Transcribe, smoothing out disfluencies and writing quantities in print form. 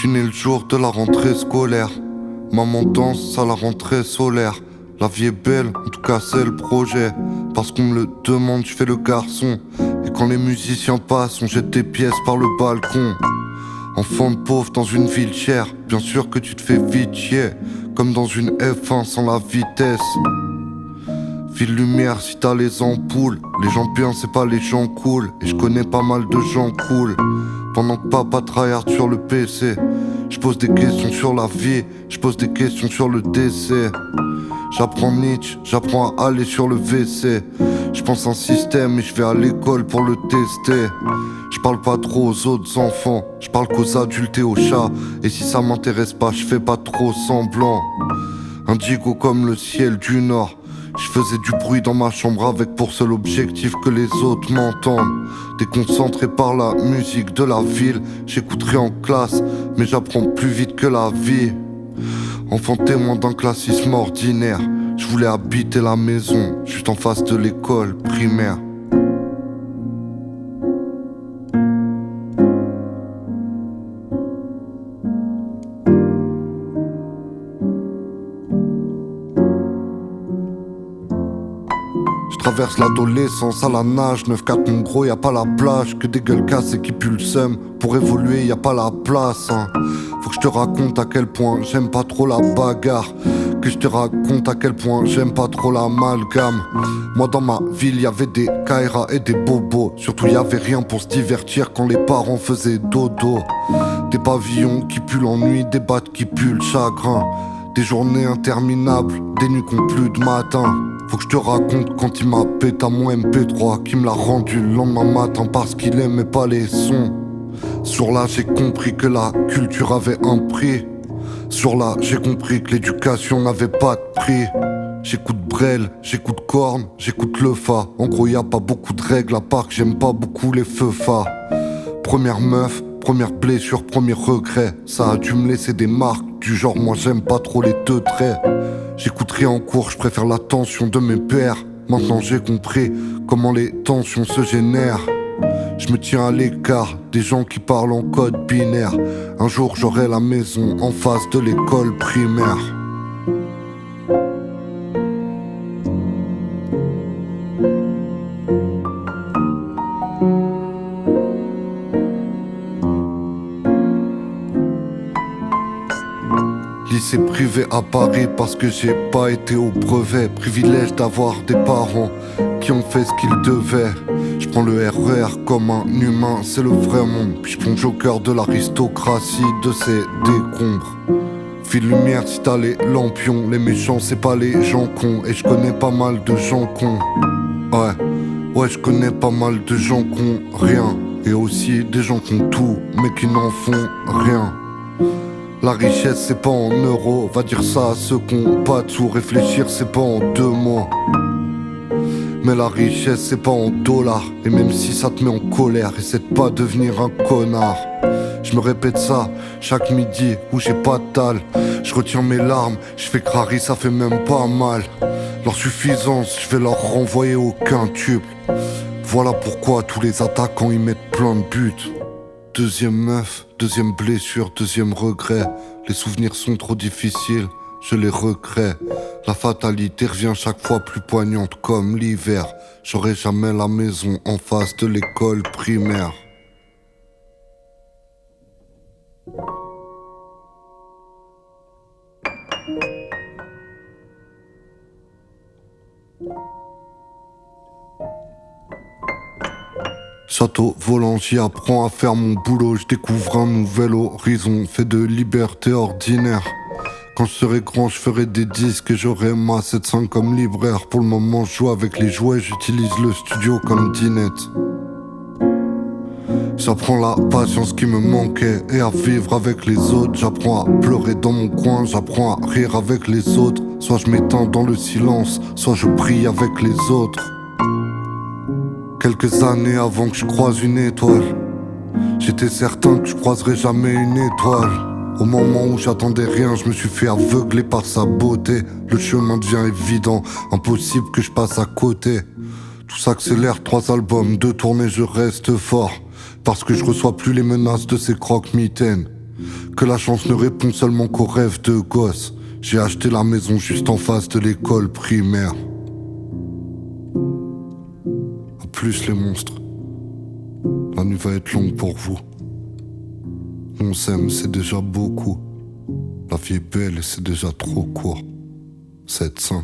suis né le jour de la rentrée scolaire. Maman danse à la rentrée solaire. La vie est belle, en tout cas c'est le projet. Parce qu'on me le demande, je fais le garçon. Et quand les musiciens passent, on jette des pièces par le balcon. Enfant de pauvre dans une ville chère, bien sûr que tu te fais vite chier. Comme dans une F1 sans la vitesse. File lumière si t'as les ampoules. Les gens bien c'est pas les gens cool. Et je connais pas mal de gens cool. Pendant que papa tryhard sur le PC, je pose des questions sur la vie, je pose des questions sur le décès. J'apprends Nietzsche, j'apprends à aller sur le WC. Je pense un système et je vais à l'école pour le tester. Je parle pas trop aux autres enfants, je parle qu'aux adultes et aux chats. Et si ça m'intéresse pas, je fais pas trop semblant. Indigo comme le ciel du nord. Je faisais du bruit dans ma chambre avec pour seul objectif que les autres m'entendent. Déconcentré par la musique de la ville, j'écouterai en classe, mais j'apprends plus vite que la vie. Enfant témoin d'un classisme ordinaire, je voulais habiter la maison, juste en face de l'école primaire. Je traverse l'adolescence à la nage, 9-4 mon gros, y'a pas la plage. Que des gueules cassées qui puent le seum, pour évoluer y'a pas la place hein. Faut que je te raconte à quel point j'aime pas trop la bagarre. Que je te raconte à quel point j'aime pas trop l'amalgame. Moi dans ma ville y'avait des Kaira et des bobos. Surtout y'avait rien pour se divertir quand les parents faisaient dodo. Des pavillons qui puent l'ennui, des battes qui puent le chagrin. Des journées interminables, des nuits qui ont plus de matin. Faut que je te raconte quand il m'a pété à mon MP3, qui me l'a rendu le lendemain matin parce qu'il aimait pas les sons. Sur là j'ai compris que la culture avait un prix. Sur là j'ai compris que l'éducation n'avait pas de prix. J'écoute Brel, j'écoute Korn, j'écoute le Fa. En gros y a pas beaucoup de règles à part que j'aime pas beaucoup les feux fa. Première meuf, première blessure, premier regret. Ça a dû me laisser des marques du genre moi j'aime pas trop les deux traits. J'écouterai en cours, je préfère la tension de mes pères. Maintenant j'ai compris comment les tensions se génèrent. Je me tiens à l'écart des gens qui parlent en code binaire. Un jour j'aurai la maison en face de l'école primaire. Lycée privé à Paris parce que j'ai pas été au brevet. Privilège d'avoir des parents qui ont fait ce qu'ils devaient. Je prends le RER comme un humain, c'est le vrai monde. Puis je plonge au cœur de l'aristocratie de ces décombres. File lumière si t'as les lampions. Les méchants c'est pas les gens cons. Et je connais pas mal de gens cons. Ouais je connais pas mal de gens cons, rien. Et aussi des gens qui ont tout mais qui n'en font rien. La richesse c'est pas en euros, va dire ça à ceux qui ont pas de sous. Réfléchir c'est pas en 2 mots. Mais la richesse c'est pas en dollars. Et même si ça te met en colère, essaie de pas devenir un connard. Je me répète ça chaque midi où j'ai pas de dalle. Je retiens mes larmes, je fais crari, ça fait même pas mal. Leur suffisance, je vais leur renvoyer au quintuple. Voilà pourquoi tous les attaquants y mettent plein de buts. Deuxième meuf, deuxième blessure, deuxième regret. Les souvenirs sont trop difficiles, je les recrée. La fatalité revient chaque fois plus poignante comme l'hiver. J'aurai jamais la maison en face de l'école primaire. Château volant, j'y apprends à faire mon boulot. Je découvre un nouvel horizon, fait de liberté ordinaire. Quand je serai grand, je ferai des disques et j'aurai ma 700 comme libraire. Pour le moment, je joue avec les jouets, j'utilise le studio comme dinette. J'apprends la patience qui me manquait et à vivre avec les autres. J'apprends à pleurer dans mon coin, j'apprends à rire avec les autres. Soit je m'éteins dans le silence, soit je prie avec les autres. Quelques années avant que je croise une étoile, j'étais certain que je croiserais jamais une étoile. Au moment où j'attendais rien, je me suis fait aveugler par sa beauté. Le chemin devient évident, impossible que je passe à côté. Tout s'accélère, 3 albums, 2 tournées, je reste fort. Parce que je reçois plus les menaces de ces croque-mitaines. que la chance ne répond seulement qu'aux rêves de gosse. J'ai acheté la maison juste en face de l'école primaire. A plus les monstres. La nuit va être longue pour vous. On s'aime, c'est déjà beaucoup. La vie est belle et c'est déjà trop court. 7-5.